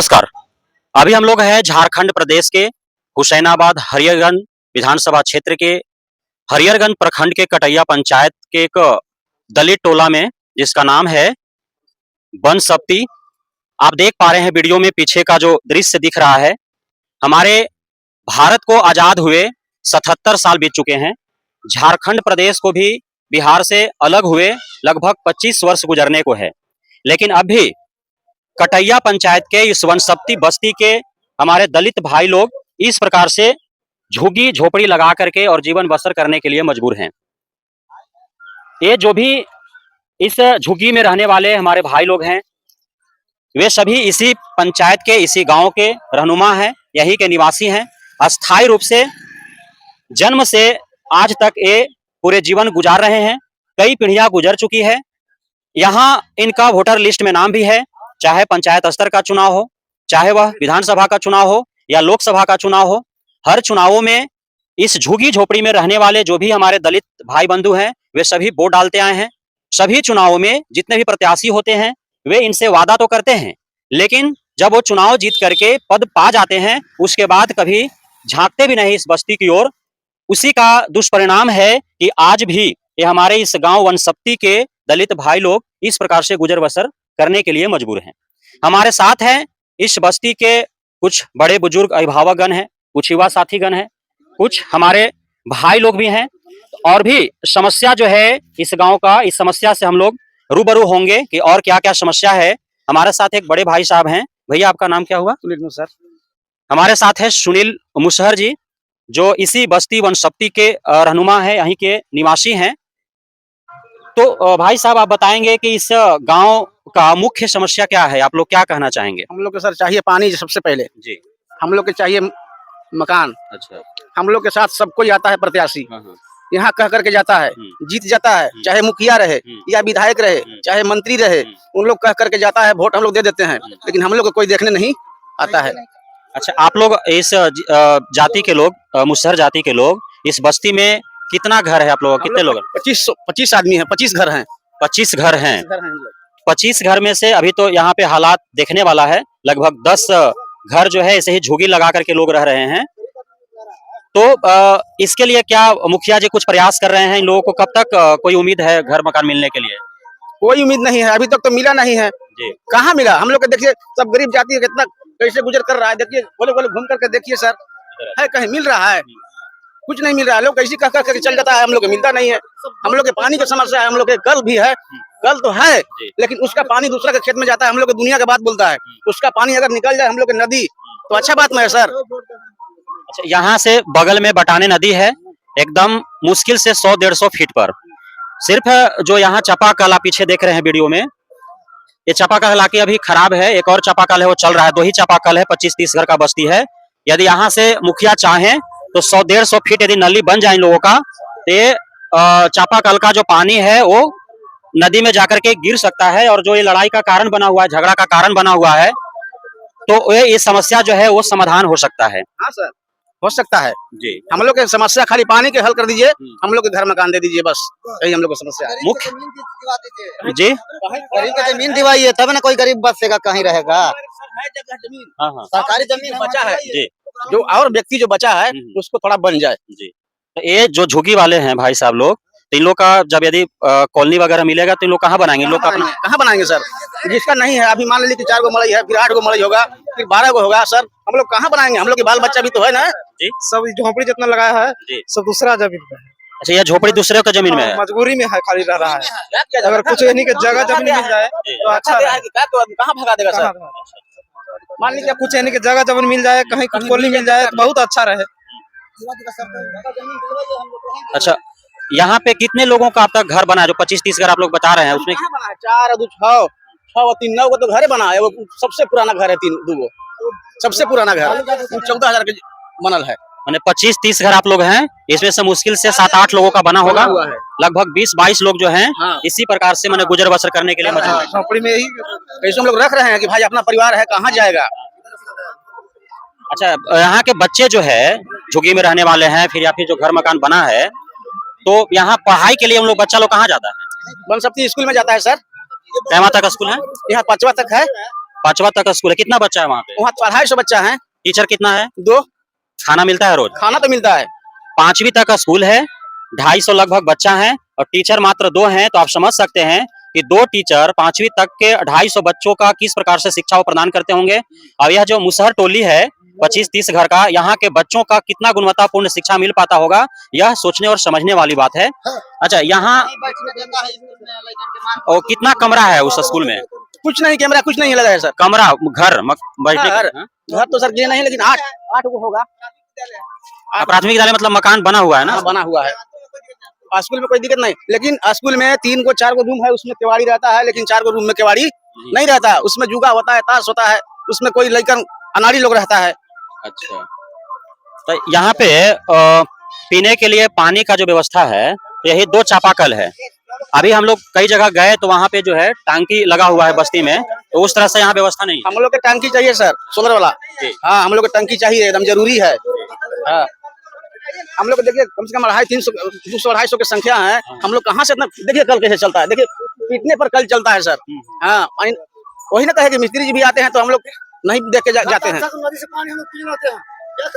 नमस्कार। अभी हम लोग हैं झारखंड प्रदेश के हुसैनाबाद हरियरगंज विधानसभा क्षेत्र के हरियरगंज प्रखंड के कटैया पंचायत के एक दलित टोला में, जिसका नाम है बनसप्ती। आप देख पा रहे हैं वीडियो में पीछे का जो दृश्य दिख रहा है। हमारे भारत को आजाद हुए 77 साल बीत चुके हैं। झारखंड प्रदेश को भी बिहार से अलग हुए लगभग 25 वर्ष गुजरने को है, लेकिन अब भी कटैया पंचायत के इस बनसप्ती बस्ती के हमारे दलित भाई लोग इस प्रकार से झुग्गी झोपड़ी लगा करके और जीवन बसर करने के लिए मजबूर हैं। ये जो भी इस झुग्गी में रहने वाले हमारे भाई लोग हैं, वे सभी इसी पंचायत के, इसी गांव के रहनुमा हैं, यही के निवासी हैं। अस्थायी रूप से जन्म से आज तक ये पूरे जीवन गुजार रहे हैं। कई पीढ़ियां गुजर चुकी है। यहाँ इनका वोटर लिस्ट में नाम भी है, चाहे पंचायत स्तर का चुनाव हो, चाहे वह विधानसभा का चुनाव हो या लोकसभा का चुनाव हो। हर चुनावों में इस झुग्गी झोपड़ी में रहने वाले जो भी हमारे दलित भाई बंधु हैं, वे सभी वोट डालते आए हैं। सभी चुनावों में जितने भी प्रत्याशी होते हैं, वे इनसे वादा तो करते हैं, लेकिन जब वो चुनाव जीत करके पद पा जाते हैं, उसके बाद कभी झांकते भी नहीं इस बस्ती की ओर। उसी का दुष्परिणाम है कि आज भी ये हमारे इस गांव बनसप्ती के दलित भाई लोग इस प्रकार से गुजर बसर करने के लिए मजबूर हैं। हमारे साथ हैं इस बस्ती के कुछ बड़े बुजुर्ग अभिभावकगण हैं, कुछ युवा साथीगण हैं, कुछ हमारे भाई लोग भी हैं। और भी समस्या जो है इस गांव का, इस समस्या से हम लोग रूबरू होंगे कि और क्या क्या समस्या है। हमारे साथ एक बड़े भाई साहब हैं। भैया, आपका नाम क्या हुआ? सुनील मुसहर। हमारे साथ है सुनील मुसहर जी, जो इसी बस्ती बनसप्ती के रहनुमा है, यहीं के निवासी हैं। तो भाई साहब, आप बताएंगे कि इस गांव का मुख्य समस्या क्या है? आप लोग क्या कहना चाहेंगे? हम लोग को सर चाहिए पानी सबसे पहले जी। हम लोग के चाहिए मकान। अच्छा। हम लोग के साथ सब कोई आता है प्रत्याशी, हाँ। यहाँ कह करके जाता है, जीत जाता है, चाहे मुखिया रहे या विधायक रहे, चाहे मंत्री रहे, उन लोग कह करके जाता है, वोट हम लोग दे देते हैं, लेकिन हम लोग को कोई देखने नहीं आता है। अच्छा, आप लोग इस जाति के लोग, मुसहर जाति के लोग, इस बस्ती में कितना घर है? आप लोग कितने लोग? 25 आदमी है, 25 घर हैं। 25 घर हैं। 25 घर में से अभी तो यहाँ पे हालात देखने वाला है, लगभग 10 घर जो है ऐसे ही झुग्गी लगा करके लोग रह रहे हैं। तो इसके लिए क्या मुखिया जी कुछ प्रयास कर रहे हैं? इन लोगों को कब तक कोई उम्मीद है घर मकान मिलने के लिए? कोई उम्मीद नहीं है, अभी तक तो मिला नहीं है जी। कहाँ मिला? हम लोग को देखिए, सब गरीब जाति है, कितना कैसे गुजर कर रहा है। देखिए, बोले बोले घूम करके देखिए सर, है कहीं मिल रहा है? कुछ नहीं मिल रहा है। लोग कैसी कह कर चल जाता है, हम लोग को मिलता नहीं है। हम लोग के पानी की समस्या है, हम लोग के कल भी है, कल तो है, लेकिन उसका पानी दूसरा के खेत में जाता है। हम लोग दुनिया के बात बोलता है, उसका पानी अगर निकल जाए हम लोग की नदी, तो अच्छा बात में है सर। अच्छा, यहाँ से बगल में बटाने नदी है, एकदम मुश्किल से 100-150 फीट पर। सिर्फ जो यहाँ चापाकल आप पीछे देख रहे हैं वीडियो में, ये चापाकल हालांकि अभी खराब है, एक और चापाकल है वो चल रहा है। 2 ही चापाकल है, 25-30 घर का बस्ती है। यदि यहाँ से मुखिया चाहें तो 100-150 फीट यदि नली बन जाए इन लोगों का, तो ये चापाकल का जो पानी है वो नदी में जाकर के गिर सकता है। और जो ये लड़ाई का कारण बना हुआ है, झगड़ा का कारण बना हुआ है, तो ये समस्या जो है वो समाधान हो सकता है। हाँ सर, हो सकता है जी। हम लोग की समस्या खाली पानी के हल कर दीजिए, हम लोग के घर मकान दे दीजिए, बस यही हम लोग की समस्या है। मुख्य जी, गरीब की जमीन दिवाइए, तब ना कोई गरीब बसेगा, कहीं रहेगा। हाँ। सरकारी जमीन बचा है जी। जो, और व्यक्ति जो बचा है उसको थोड़ा बन जाए जी। तो ये जो झुग्गी वाले हैं भाई साहब लोग, तो इन लोग का जब यदि कॉलोनी वगैरह मिलेगा तो इन लोग कहाँ बनाएंगे? इन लोग का अपना कहाँ बनाएंगे सर? जिसका नहीं है, अभी मान लीजिए कि 4 गो मड़ई है, फिर 8 गो मड़ई होगा, फिर 12 गो होगा सर, हम लोग कहाँ बनाएंगे? हम लोग के बाल बच्चा भी तो है ना जी। सब झोपड़ी जितना लगाया है जी, सब दूसरा जमीन में है। अच्छा, ये झोपड़ी दूसरे का जमीन में है? मजबूरी में है, खाली रह रहा है। अगर कुछ नहीं की जगह जमीन मिल जाए तो अच्छा है। कहाँ भगा देगा सर? मान लीजिए कुछ नहीं की जगह जमीन मिल जाए, कहीं कुछ कॉलोनी मिल जाए तो बहुत अच्छा रहे। अच्छा, यहाँ पे कितने लोगों का अब तक घर बना है? जो 25-30 घर आप लोग बता रहे हैं, उसमें 4 2 6 6 3 9 तो घर बना है। वो सबसे पुराना घर है, 3 2 सबसे पुराना घर 14,000 के बनल है। मैंने 25-30 घर आप लोग हैं, इसमें से मुश्किल से 7-8 लोगों का बना होगा। लगभग 20-22 लोग जो हैं इसी प्रकार से मैंने गुजर बसर करने के लिए मजबूर हैं। झोपड़ी में ही कैसे हम लोग रख रहे हैं कि भाई अपना परिवार है, कहाँ जाएगा? अच्छा, यहाँ के बच्चे जो है झुग्गी में रहने वाले हैं, फिर या फिर जो घर मकान बना है, तो यहाँ पढ़ाई के लिए हम लोग बच्चा लोग कहाँ जाता है? बनसप्ती स्कूल में जाता है सर। कैमा तक स्कूल है? यहाँ 5वां तक है। 5वां तक का स्कूल है, कितना बच्चा है वहाँ पे? वहाँ तो 250 बच्चा है। टीचर कितना है? 2। खाना मिलता है रोज? खाना तो मिलता है। 5वीं तक का स्कूल है, 250 लगभग बच्चा है और टीचर मात्र 2 हैं, तो आप समझ सकते हैं कि 2 टीचर 5वीं तक के 250 बच्चों का किस प्रकार से शिक्षा वो प्रदान करते होंगे। और यह जो मुसहर टोली है 25-30 घर का, यहाँ के बच्चों का कितना गुणवत्तापूर्ण शिक्षा मिल पाता होगा, यह सोचने और समझने वाली बात है। अच्छा, यहाँ और कितना कमरा है उस स्कूल में? कुछ नहीं, कैमरा कुछ नहीं लगा है सर। कमरा, घर बैठने घर का? घर तो सर ये नहीं, लेकिन 8 को होगा। प्राथमिक विद्यालय मतलब मकान बना हुआ है ना? हाँ, बना हुआ है। स्कूल में कोई दिक्कत नहीं, लेकिन स्कूल में 3 को 4 को रूम है, उसमें केवाड़ी रहता है, लेकिन 4 को रूम में केवाड़ी नहीं रहता है। उसमें जुगा होता है, ताश होता है, उसमें कोई लड़का अनाड़ी लोग रहता है। अच्छा, तो यहाँ पे पीने के लिए पानी का जो व्यवस्था है, यही 2 चापाकल है। अभी हम लोग कई जगह गए तो वहाँ पे जो है टांकी लगा हुआ है बस्ती में, तो उस तरह से यहाँ व्यवस्था नहीं है। हम लोग के टंकी चाहिए सर, सोलर वाला। हाँ, हम लोग को टंकी चाहिए, एकदम जरूरी है। हाँ, हम लोग देखिए कम से कम 250-200-250 की संख्या है। हम लोग कहाँ से इतना, देखिए कल कैसे चलता है, देखिए पीटने पर कल चलता है सर। हाँ, वही ना कहे कि मिस्त्री जी भी आते हैं तो हम लोग नहीं देख के जाते हैं।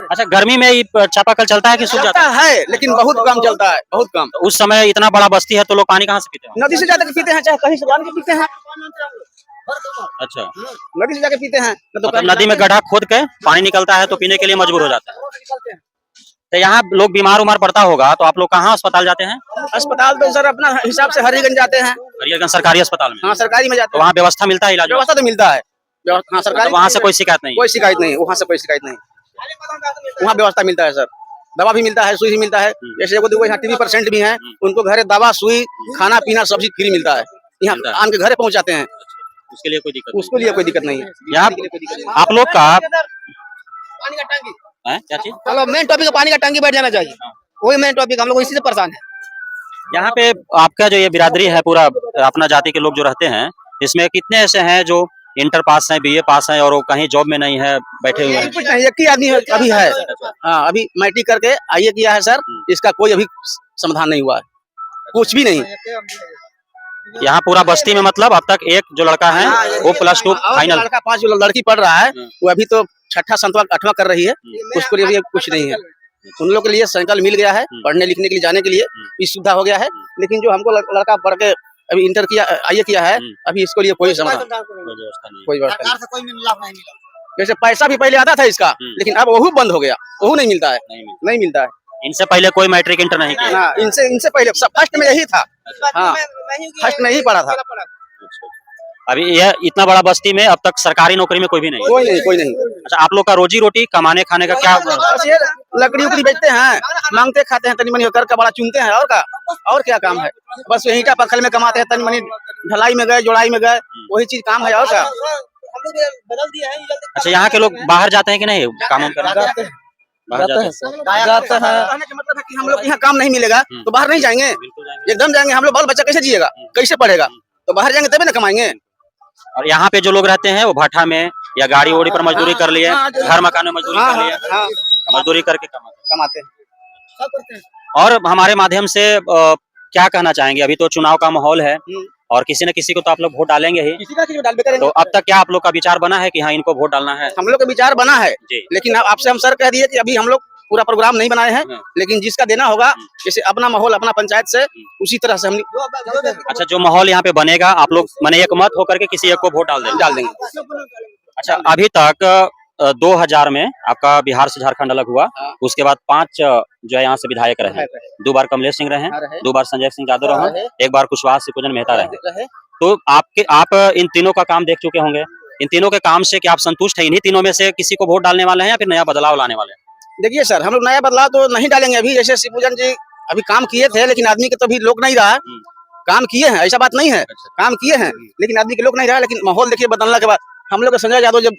अच्छा, गर्मी में ही चापाकल चलता है कि सूख जाता चलता है, लेकिन बहुत कम चलता है, बहुत कम। है? उस समय इतना बड़ा बस्ती है तो लोग पानी कहाँ से पीते हैं? नदी से जाकर पीते हैं, चाहे कहीं से जान के पीते हैं। अच्छा, नदी से जाके पीते हैं, न तो मतलब नदी में गड्ढा खोद के पानी निकलता है तो पीने के लिए मजबूर हो जाता है। तो यहाँ लोग बीमार उमार पड़ता होगा तो आप लोग कहाँ अस्पताल जाते हैं? अस्पताल तो सर अपना हिसाब से हरिगंज जाते हैं। हरियरगंज सरकारी अस्पताल में? हाँ, सरकारी में जाते तो हैं। वहाँ व्यवस्था मिलता है, इलाज व्यवस्था तो मिलता है। हाँ, सरकारी। वहाँ से कोई शिकायत नहीं? कोई शिकायत नहीं, वहाँ से कोई शिकायत नहीं। वहाँ व्यवस्था मिलता है सर, दवा भी मिलता है, सुई भी मिलता है। जैसे एगो दूगो यहाँ टीवी पेशेंट भी हैं, उनको घरे दवा, सुई, खाना पीना सब चीज फ्री मिलता है। यहाँ आन के घरे पहुँचाते हैं, उसके लिए कोई दिक्कत? उसके लिए कोई दिक्कत नहीं है। यहाँ आप लोग का पानी का टंकी, क्या चीज? चलो मेन टॉपिक है, पानी का टंकी बैठ जाना चाहिए, वही मेन टॉपिक। हम लोग इसी से परेशान है। यहाँ पे आपका जो ये बिरादरी है, पूरा अपना जाति के लोग जो रहते हैं, इसमें कितने ऐसे हैं जो इंटर पास हैं, बीए पास हैं और वो कहीं जॉब में नहीं है, बैठे हुए हैं? कुछ नहीं, एक ही आदमी अभी है। हाँ, अभी मैट्रिक करके आईए किया है सर, इसका कोई अभी समाधान नहीं हुआ है, कुछ भी नहीं। यहाँ पूरा बस्ती में मतलब अब तक एक जो लड़का है वो +2 फाइनल, लड़का 5 लड़की पढ़ रहा है, वो अभी तो 6ठा 7वां 8वां कर रही है, उसको लिए कुछ नहीं है। उन लोग के लिए साइकिल मिल गया है, पढ़ने लिखने के लिए जाने के लिए भी सुविधा हो गया है, लेकिन जो हमको लड़का पढ़ के अभी इंटर किया, आईए किया है, अभी इसको लिए कोई समाधान, कोई व्यवस्था नहीं। जैसे पैसा भी पहले आता था इसका, लेकिन अब वही बंद हो गया, वही नहीं मिलता है, नहीं मिलता है। इनसे पहले कोई मैट्रिक इंटर नहीं किया? ना, इनसे पहले सब फर्स्ट में यही था। हाँ, फर्स्ट में ही पढ़ा था। अभी यह इतना बड़ा बस्ती में अब तक सरकारी नौकरी में कोई भी नहीं? कोई नहीं, कोई नहीं। अच्छा, आप लोग का रोजी रोटी कमाने खाने का क्या? बस ये लकड़ी उकड़ी बेचते हैं, मांगते खाते हैं, तनी मनी कर का बड़ा चुनते हैं, और क्या काम है? बस यही का पखल में कमाते हैं, तनी मनी ढलाई में गए, जोड़ाई में गए, वही चीज काम है, और क्या। अच्छा, यहाँ के लोग बाहर जाते हैं कि नहीं काम करने? जाते हैं। कहने का मतलब है कि हम लोग यहाँ काम नहीं मिलेगा तो बाहर नहीं जाएंगे, एकदम जाएंगे। हम लोग बाल बच्चा कैसे जिएगा, कैसे पढ़ेगा? तो बाहर जाएंगे तभी ना कमाएंगे। और यहाँ पे जो लोग रहते हैं वो भाटा में या गाड़ी ओड़ी पर मजदूरी कर लिए, घर मकान में मजदूरी कर लिए, मजदूरी करके कमाते हैं। और हमारे माध्यम से क्या कहना चाहेंगे? अभी तो चुनाव का माहौल है और किसी न किसी को तो आप लोग वोट डालेंगे ही, किसी का किसी को डालबे करेंगे। तो अब तक क्या आप लोग का विचार बना है कि हाँ इनको वोट डालना है? हम लोग का विचार बना है, जी। लेकिन आपसे हम सर कह दिए कि अभी हम लोग पूरा प्रोग्राम नहीं बनाए हैं, लेकिन जिसका देना होगा, जैसे अपना माहौल अपना पंचायत से, उसी तरह से हम। अच्छा, जो माहौल यहाँ पे बनेगा आप लोग माने एक मत होकर के किसी एक को वोट डाल देंगे? अच्छा, अभी तक 2000 में आपका बिहार से झारखंड अलग हुआ, उसके बाद 5 जो है यहाँ से विधायक रहे। 2 बार कमलेश सिंह रहे, 2 बार संजय सिंह यादव रहे, 1 बार कुशवाहा सिकुंजन मेहता रहे। तो आप इन तीनों का काम देख चुके होंगे, इन तीनों के काम से क्या आप संतुष्ट हैं? इन्हीं तीनों में से किसी को वोट डालने वाले हैं या फिर नया बदलाव लाने वाले हैं? देखिए सर, हम लोग नया बदलाव तो नहीं डालेंगे अभी। जैसे सिकुंजन जी अभी काम किए थे, लेकिन आदमी के तो अभी लोग नहीं रहा। काम किए हैं, ऐसा बात नहीं है, काम किए हैं, लेकिन आदमी के लोग नहीं रहा। लेकिन माहौल देखिए बदलने के बाद, हम लोग संजय यादव जब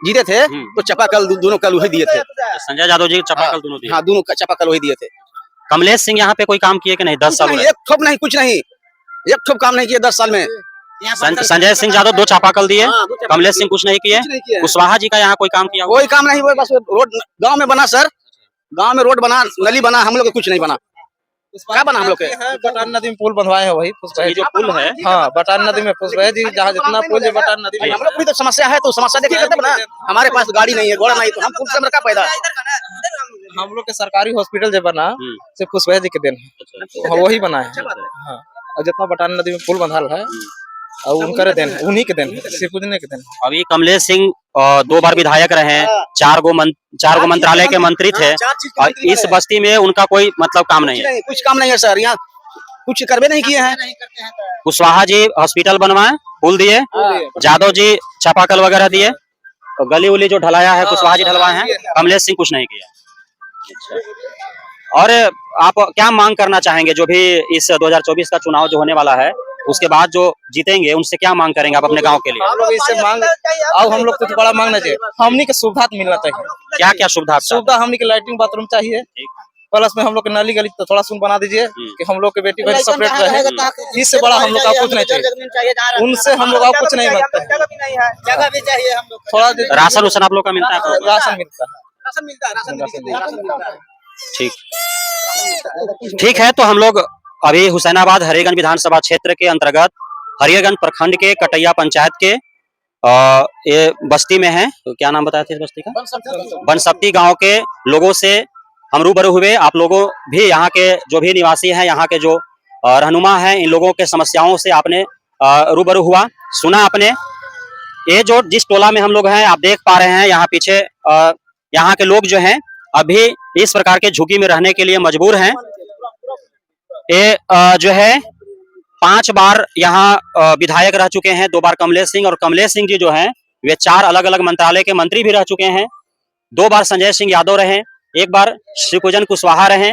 जीते थे तो चापाकल दोनों कल वही दिए थे। संजय यादव जी चापाकल दोनों दिए? हाँ, दोनों चापाकल वही दिए थे। कमलेश सिंह यहाँ पे कोई काम किए कि नहीं? 10 साल एक ठोप नहीं, कुछ नहीं, एक ठोप काम नहीं किए 10 साल में। संजय सिंह यादव 2 चापाकल दिए, कमलेश सिंह कुछ नहीं किए। कुशवाहा जी का यहाँ कोई काम किया? कोई काम नहीं हुआ, बस रोड गांव में बना सर, गांव में रोड बना, नली बना, हम लोग कुछ नहीं बना। क्या बना हम लोग के? बटान नदी में पुल बनवाए हैं वही पुष्पा ये जो पुल है हाँ बटान नदी में पुष्पा जी जहाँ जितना पुल है बटान नदी में हम लोग भी तो समस्या है, तो समस्या देखिए तब ना। हमारे पास गाड़ी नहीं है, घोड़ा नहीं, तो हम पुल से हमारा क्या फायदा? हम लोग के सरकारी हॉस्पिटल जो बना सिर्फ पुष्पा जी के दिन है, तो वही बना है। हाँ और जितना बटान नदी में पुल बंधाल है और उनका दिन है, उन्हीं के दिन है, सिर्फ उन्हीं के दिन है। अभी कमलेश सिंह 2 बार विधायक रहे हैं, 4 गो मंत्रालय के मंत्री थे, और इस बस्ती में उनका कोई मतलब काम नहीं है। कुछ काम नहीं है सर, यहाँ कुछ करवे नहीं किए हैं। कुशवाहा जी हॉस्पिटल बनवाए, पुल दिए, यादव जी चापाकल वगैरह दिए, और गली उली जो ढलाया है कुशवाहा जी ढलवाए हैं, कमलेश सिंह कुछ नहीं किया। और आप क्या मांग करना चाहेंगे, जो भी इस 2024 का चुनाव जो होने वाला है उसके बाद जो जीतेंगे उनसे क्या मांग करेंगे आप अपने गांव के लिए? हम लोग इससे मांग अब हम लोग कुछ बड़ा मांगना चाहिए, हमनी के सुविधा मिलना चाहिए। क्या क्या सुविधा? सुविधा हमनी के लैट्रिन बाथरूम चाहिए, प्लस में हम लोग के नाली गली तो थोड़ा सुन बना दीजिए कि हम लोग के बेटी बहन सेपरेट रहे। इससे बड़ा हम लोग का कुछ नहीं चाहिए, उनसे हम लोग कुछ नहीं मांगते। जगह भी चाहिए हम लोग, थोड़ा राशन उसन आप लोग का मिलता है? राशन मिलता है, राशन मिलता है। ठीक है, तो हम लोग अभी हुसैनाबाद हरियरगंज विधानसभा क्षेत्र के अंतर्गत हरियरगंज प्रखंड के कटैया पंचायत के ये बस्ती में है। तो क्या नाम बताया था इस बस्ती का? बनसप्ती गांव के लोगों से हम रूबरू हुए। आप लोगों भी यहाँ के जो भी निवासी हैं, यहाँ के जो रहनुमा हैं, इन लोगों के समस्याओं से आपने रूबरू हुआ, सुना आपने। ये जो जिस टोला में हम लोग हैं, आप देख पा रहे हैं यहाँ पीछे यहाँ के लोग जो हैं अभी इस प्रकार के झुग्गी में रहने के लिए मजबूर हैं। ये जो है 5 बार यहाँ विधायक रह चुके हैं, 2 बार कमलेश सिंह, और कमलेश सिंह जी जो हैं वे 4 अलग अलग मंत्रालय के मंत्री भी रह चुके हैं। 2 बार संजय सिंह यादव रहे, 1 बार शिवपूजन कुशवाहा रहे,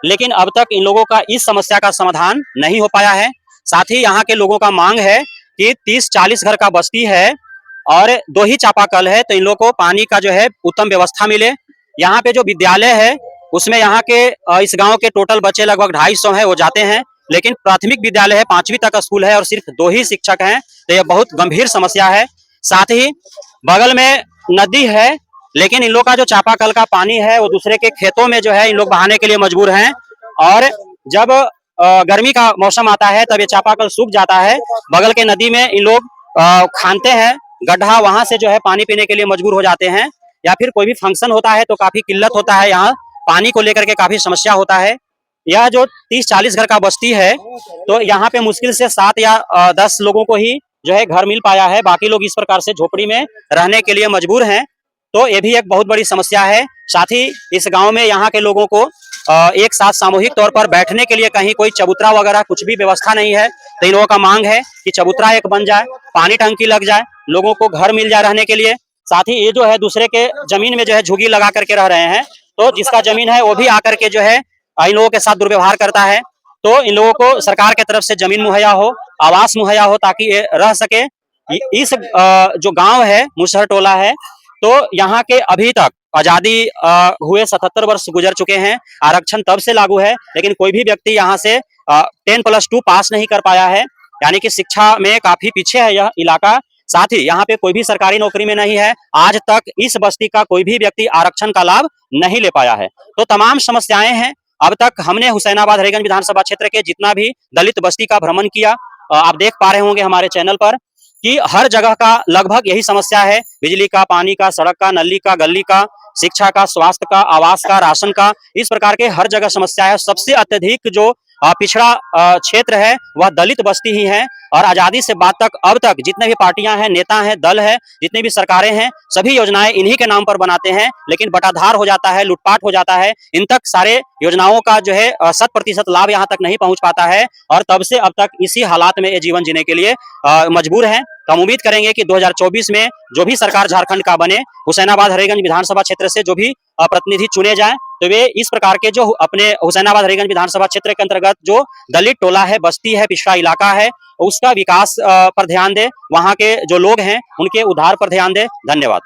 लेकिन अब तक इन लोगों का इस समस्या का समाधान नहीं हो पाया है। साथ ही यहाँ के लोगों का मांग है कि 30-40 घर का बस्ती है और 2 ही चापाकल है, तो इन लोगों को पानी का जो है उत्तम व्यवस्था मिले। यहाँ पे जो विद्यालय है उसमें यहाँ के इस गांव के टोटल बच्चे लगभग 250 हैं, वो जाते हैं, लेकिन प्राथमिक विद्यालय है, 5वीं तक स्कूल है और सिर्फ 2 ही शिक्षक हैं, तो यह बहुत गंभीर समस्या है। साथ ही बगल में नदी है, लेकिन इन लोग का जो चापाकल का पानी है वो दूसरे के खेतों में जो है इन लोग बहाने के लिए मजबूर हैं, और जब गर्मी का मौसम आता है तब ये चापाकल सूख जाता है। बगल के नदी में इन लोग खानते हैं गड्ढा, वहां से जो है पानी पीने के लिए मजबूर हो जाते हैं, या फिर कोई भी फंक्शन होता है तो काफी किल्लत होता है, यहाँ पानी को लेकर के काफी समस्या होता है। यह जो 30-40 घर का बस्ती है, तो यहाँ पे मुश्किल से 7 या 10 लोगों को ही जो है घर मिल पाया है, बाकी लोग इस प्रकार से झोपड़ी में रहने के लिए मजबूर हैं। तो ये भी एक बहुत बड़ी समस्या है। साथ ही इस गांव में यहाँ के लोगों को एक साथ सामूहिक तौर पर बैठने के लिए कहीं कोई चबूतरा वगैरह कुछ भी व्यवस्था नहीं है, तो इन लोगों का मांग है कि चबूतरा एक बन जाए, पानी टंकी लग जाए, लोगों को घर मिल जाए रहने के लिए। साथ ही ये जो है दूसरे के जमीन में जो है झुग्गी लगा करके रह रहे हैं, तो जिसका जमीन है वो भी आकर के जो है इन लोगों के साथ दुर्व्यवहार करता है। तो इन लोगों को सरकार की तरफ से जमीन मुहैया हो, आवास मुहैया हो, ताकि ये रह सके। इस जो गांव है मुसहर टोला है, तो यहाँ के अभी तक आजादी हुए 77 वर्ष गुजर चुके हैं, आरक्षण तब से लागू है, लेकिन कोई भी व्यक्ति यहाँ से 10+2 पास नहीं कर पाया है, यानी कि शिक्षा में काफी पीछे है यह इलाका। साथ ही यहाँ पे कोई भी सरकारी नौकरी में नहीं है, आज तक इस बस्ती का कोई भी व्यक्ति आरक्षण का लाभ नहीं ले पाया है। तो तमाम समस्याएं हैं। अब तक हमने हुसैनाबाद हरियरगंज विधानसभा क्षेत्र के जितना भी दलित बस्ती का भ्रमण किया, आप देख पा रहे होंगे हमारे चैनल पर कि हर जगह का लगभग यही समस्या है, बिजली का, पानी का, सड़क का, नली का, गली का, शिक्षा का, स्वास्थ्य का, आवास का, राशन का, इस प्रकार के हर जगह समस्या है। सबसे अत्यधिक जो पिछड़ा क्षेत्र है वह दलित बस्ती ही है, और आजादी से बाद तक अब तक जितने भी पार्टियां हैं, नेता हैं, दल है, जितनी भी सरकारें हैं, सभी योजनाएं इन्हीं के नाम पर बनाते हैं, लेकिन बटाधार हो जाता है, लूटपाट हो जाता है, इन तक सारे योजनाओं का जो है 100% लाभ यहाँ तक नहीं पहुंच पाता है, और तब से अब तक इसी हालात में ये जीवन जीने के लिए मजबूर हैं। तो हम उम्मीद करेंगे कि 2024 में जो भी सरकार झारखंड का बने, हुसैनाबाद हरियरगंज विधानसभा क्षेत्र से जो भी प्रतिनिधि चुने जाएं, तो वे इस प्रकार के जो अपने हुसैनाबाद हरियरगंज विधानसभा क्षेत्र के अंतर्गत जो दलित टोला है, बस्ती है, पिछड़ा इलाका है, उसका विकास पर ध्यान दे, वहां के जो लोग हैं उनके उद्धार पर ध्यान दे। धन्यवाद।